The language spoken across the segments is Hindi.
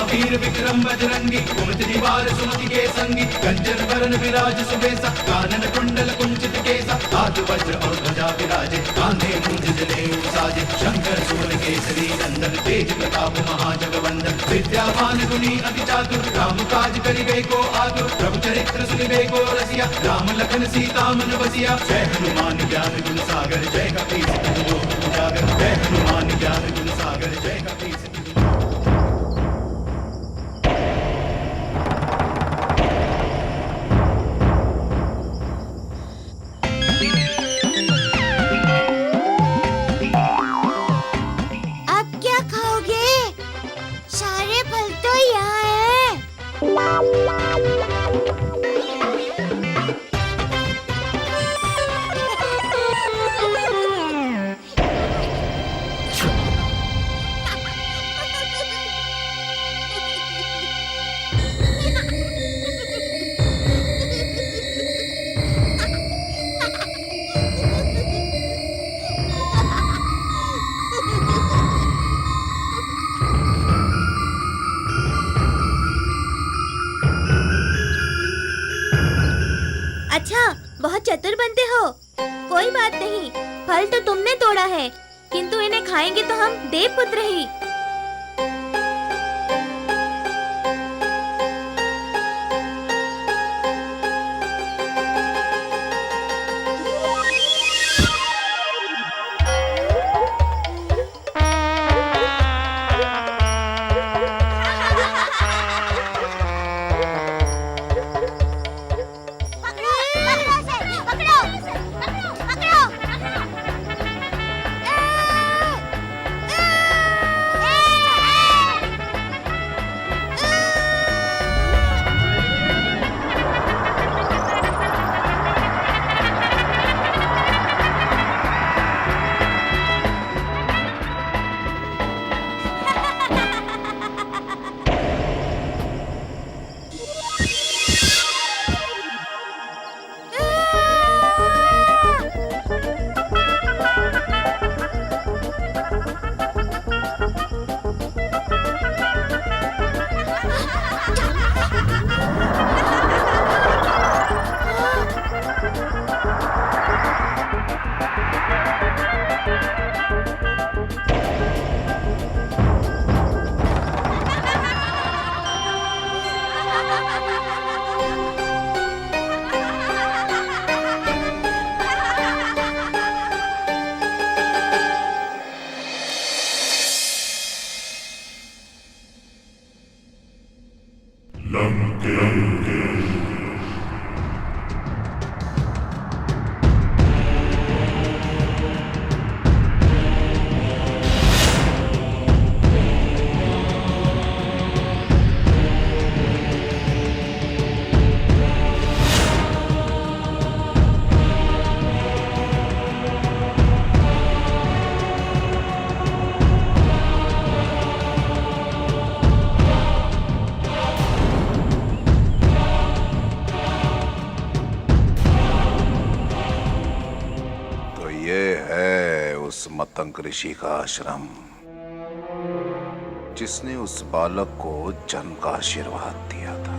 महावीर विक्रम बजरंगी, कुमति निवार सुमति के संगी, कंचन वरण विराज सुबेसा, कानन कुंडल कुंचित केसा, हाथ वज्र और ध्वजा विराजे, कांधे मूंज जनेऊ साजे, शंकर सुवन केसरी नंदन, तेज प्रताप महाजगवंदन, विद्यावान गुणी अति चातुर, राम काज करिबे को आतुर, प्रभु चरित्र सुनिबे को रसिया, राम लखन सीता मन बसिया। जय हनुमान ज्ञान गुण सागर, जय कपीस तिहुँ लोक उजागर, जय हनुमान ज्ञान गुण सागर, जय कपीस तिहुँ। अब क्या खाओगे? सारे फल तो यहाँ हैं। अच्छा, बहुत चतुर बनते हो। कोई बात नहीं, फल तो तुमने तोड़ा है, किंतु इन्हें खाएंगे तो हम देवपुत्र ही। मतंग ऋषि का आश्रम, जिसने उस बालक को जन्म का आशीर्वाद दिया था।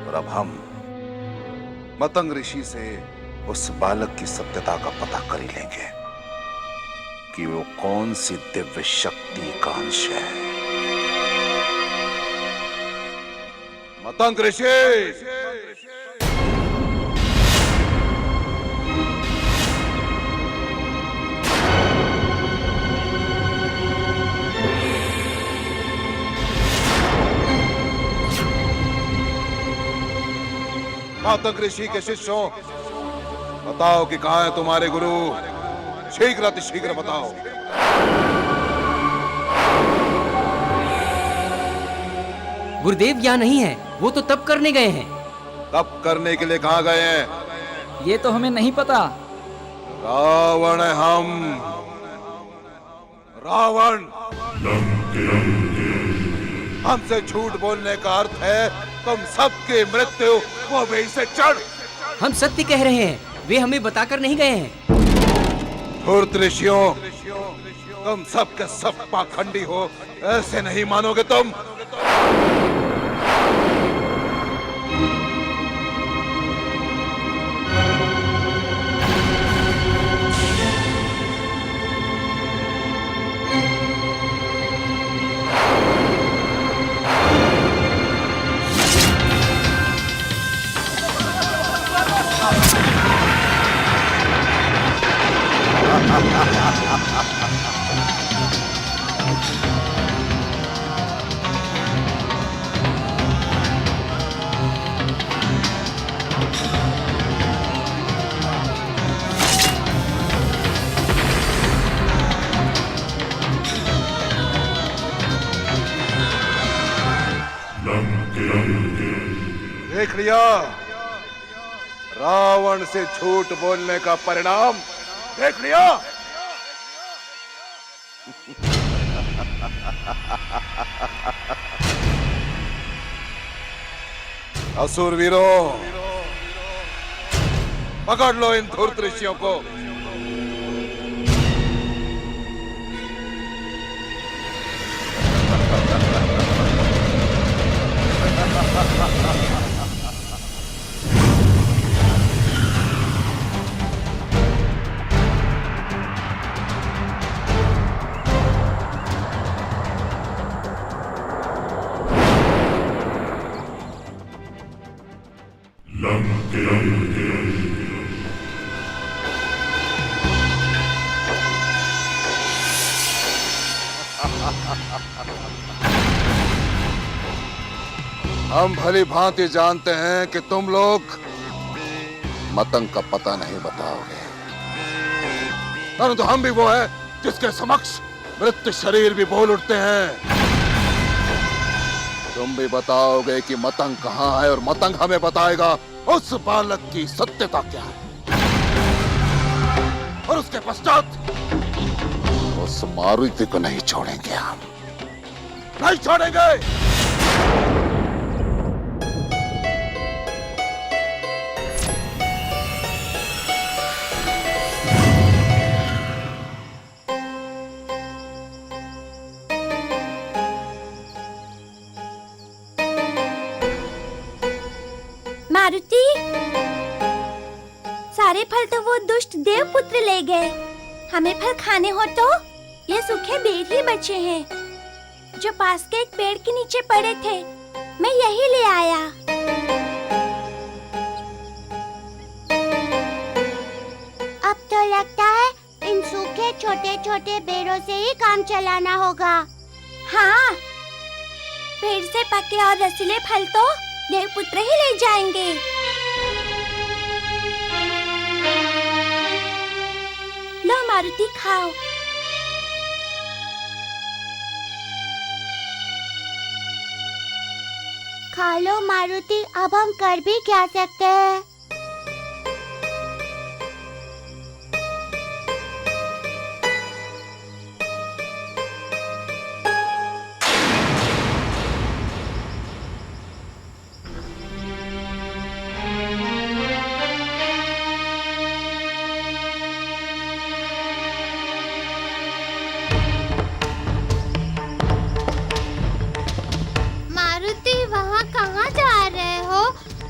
और अब हम मतंग ऋषि से उस बालक की सत्यता का पता कर ही लेंगे कि वो कौन सी दिव्य शक्ति का अंश है। मतंग ऋषि, मतंग ऋषि के शिष्यों, बताओ कि कहां है तुम्हारे गुरु? शीघ्र अतिशीघ्र बताओ। गुरुदेव यहाँ नहीं है, वो तो तप करने गए हैं। तप करने के लिए कहां गए हैं? ये तो हमें नहीं पता। रावण है हम, रावण। हमसे झूठ बोलने का अर्थ है तुम सबकी मृत्यु वो भी से चढ़। हम सत्य कह रहे हैं, वे हमें बताकर नहीं गए हैं। धूर्त ऋषियों, तुम सब के सब पाखंडी हो, ऐसे नहीं मानोगे तुम। देख लिया रावण से झूठ बोलने का परिणाम, देख लिया। असुरवीरों, पकड़ लो इन धूर्त ऋषियों को। हम भली भांति जानते हैं कि तुम लोग मतंग का पता नहीं बताओगे, परंतु हम भी वो है जिसके समक्ष मृत शरीर भी बोल उठते हैं। तुम भी बताओगे कि मतंग कहाँ है और मतंग हमें बताएगा उस बालक की सत्यता क्या है, और उसके पश्चात उस मारुति को नहीं छोड़ेंगे, हम नहीं छोड़ेंगे। मारुति, सारे फल तो वो दुष्ट देवपुत्र ले गए। हमें फल खाने हो तो ये सूखे बेर ही बचे हैं, जो पास के एक पेड़ के नीचे पड़े थे। मैं यही ले आया। अब तो लगता है इन सूखे छोटे छोटे बेरों से ही काम चलाना होगा। हाँ, पेड़ से पके और रसीले फल तो देवपुत्र ही ले जाएंगे। लो मारुति, खाओ। खा लो मारुति, अब हम कर भी क्या सकते हैं।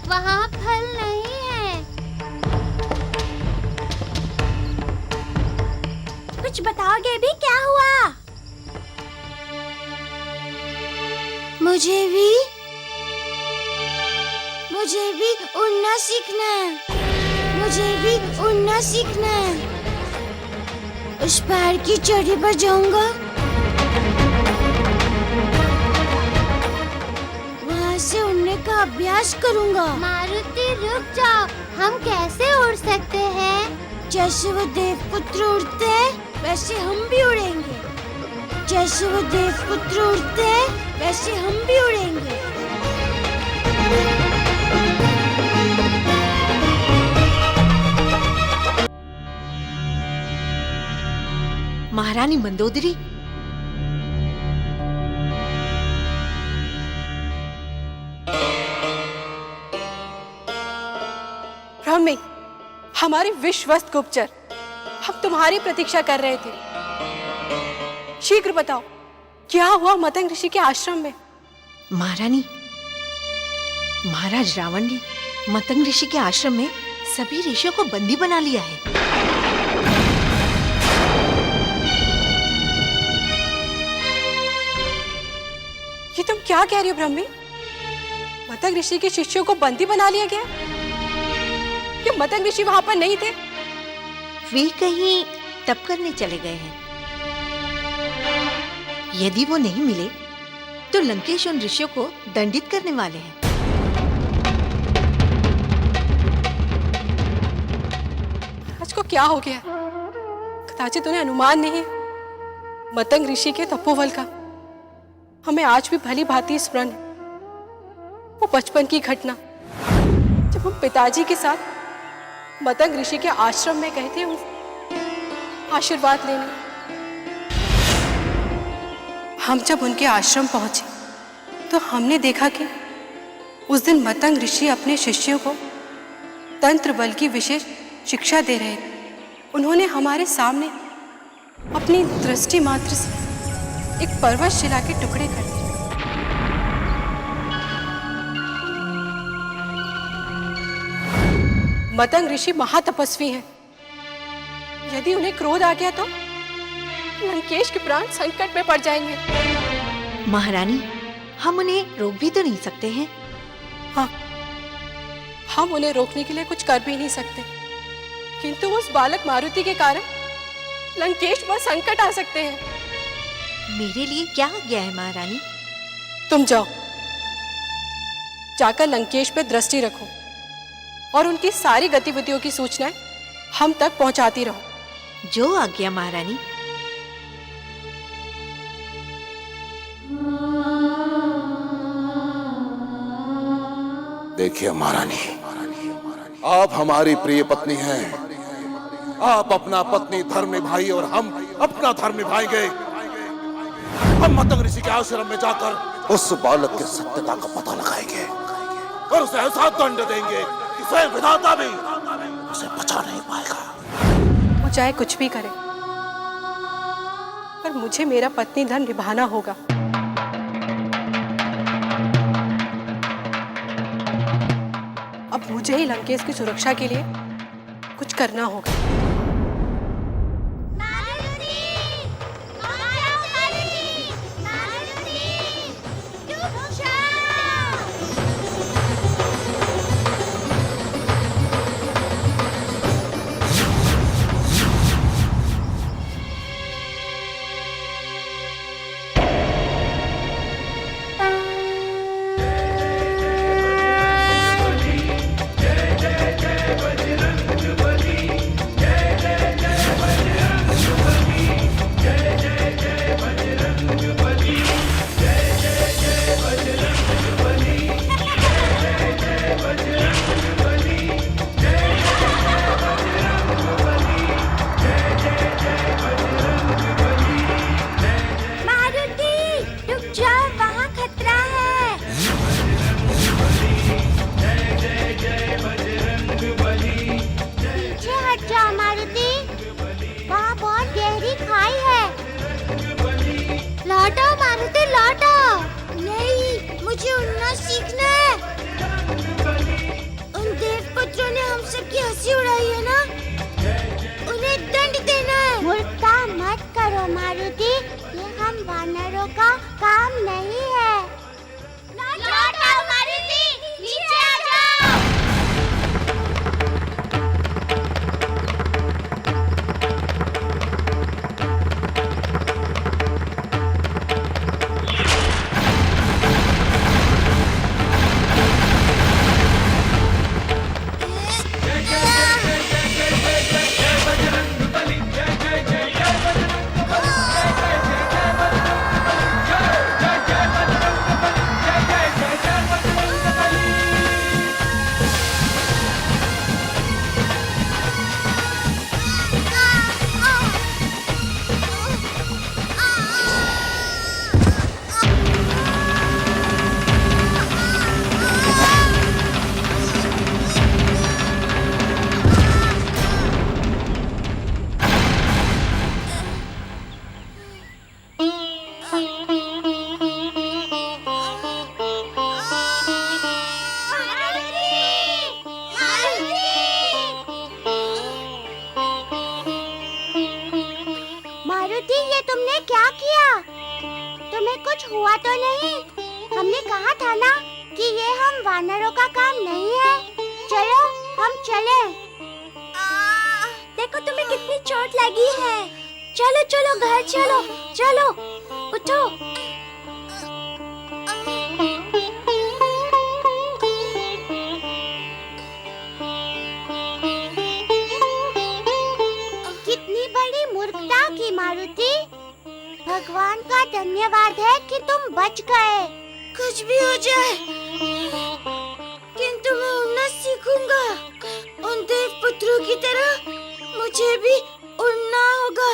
वहाँ फल नहीं है। कुछ बताओगे भी, क्या हुआ? मुझे भी उड़ना सीखना है। मुझे भी उड़ना सीखना है। उस पहाड़ की चोटी पर जाऊंगा, से उड़ने का अभ्यास करूंगा। मारुति रुक जाओ, हम कैसे उड़ सकते हैं? जैसे वो देवपुत्र उड़ते हैं वैसे हम भी उड़ेंगे। जैसे वो देवपुत्र उड़ते हैं वैसे हम भी उड़ेंगे। महारानी मंदोदरी, हमारे विश्वस्त गुप्तचर, हम तुम्हारी प्रतीक्षा कर रहे थे। शीघ्र बताओ, क्या हुआ मतंग ऋषि के आश्रम में? महारानी, महाराज रावण ने मतंग ऋषि के आश्रम में सभी ऋषियों को बंदी बना लिया है। ये तुम क्या कह रही हो ब्रह्मी? मतंग ऋषि के शिष्यों को बंदी बना लिया गया? ये मतंग ऋषि वहां पर नहीं थे? वे कहीं तप करने चले गए हैं। यदि वो नहीं मिले तो लंकेश उन ऋषियों को दंडित करने वाले हैं। आज को क्या हो गया? कदाचित उन्हें अनुमान नहीं है मतंग ऋषि के तपोबल का। हमें आज भी भली भांति स्मरण है वो बचपन की घटना, जब हम पिताजी के साथ मतंग ऋषि के आश्रम में गए थे आशीर्वाद लेने। हम जब उनके आश्रम पहुंचे तो हमने देखा कि उस दिन मतंग ऋषि अपने शिष्यों को तंत्र बल की विशेष शिक्षा दे रहे थे। उन्होंने हमारे सामने अपनी दृष्टि मात्र से एक पर्वत शिला के टुकड़े कर दिए। मतंग ऋषि महातपस्वी हैं। यदि उन्हें क्रोध आ गया तो लंकेश के प्राण संकट में पड़ जाएंगे। महारानी, हम उन्हें रोक भी तो नहीं सकते हैं। हाँ, हम उन्हें रोकने के लिए कुछ कर भी नहीं सकते, किंतु उस बालक मारुति के कारण लंकेश पर संकट आ सकते हैं। मेरे लिए क्या आज्ञा है महारानी? तुम जाओ, जाकर लंकेश पे दृष्टि रखो और उनकी सारी गतिविधियों की सूचनाएं हम तक पहुंचाती रहो। जो आज्ञा महारानी। देखिए महारानी, आप हमारी प्रिय पत्नी हैं। आप अपना पत्नी धर्म निभाइए और हम अपना धर्म निभाएंगे। हम मतंग ऋषि के आश्रम में जाकर उस बालक की सत्यता का पता लगाएंगे और उसे ऐसा दंड देंगे कि स्वयं विधाता भी उसे बचा नहीं पाएगा। वो चाहे कुछ भी करे, पर मुझे मेरा पत्नी धर्म निभाना होगा। अब मुझे ही लंकेश की सुरक्षा के लिए कुछ करना होगा। का काम नहीं है। लौटो मारुति, नीचे आ जाओ। मारुति, ये तुमने क्या किया? तुम्हें कुछ हुआ तो नहीं? हमने कहा था ना कि ये हम वानरों का काम नहीं है। चलो हम चले। देखो तुम्हें कितनी चोट लगी है। चलो चलो घर चलो, चलो उठो। कितनी बड़ी मूर्खता की मारुति। भगवान का धन्यवाद है कि तुम बच गए। कुछ भी हो जाए, किंतु मैं उड़ना सीखूंगा। उन देवपुत्रों की तरह मुझे भी उड़ना होगा।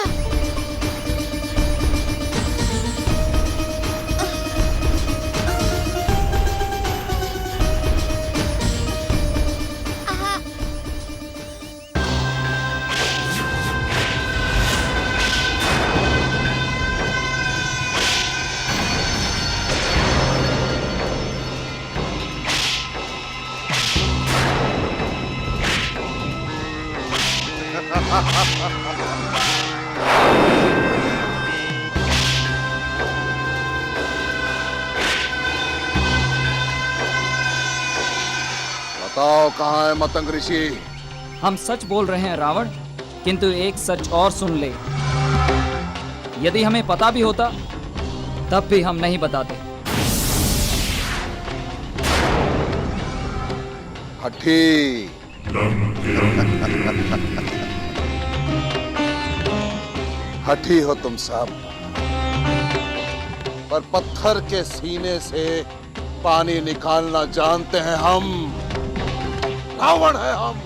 बताओ कहाँ है मतंग ऋषि? हम सच बोल रहे हैं रावण, किंतु एक सच और सुन ले। यदि हमें पता भी होता तब भी हम नहीं बताते। हठी हठी हो तुम सब, पर पत्थर के सीने से पानी निकालना जानते हैं हम। रावण है हम।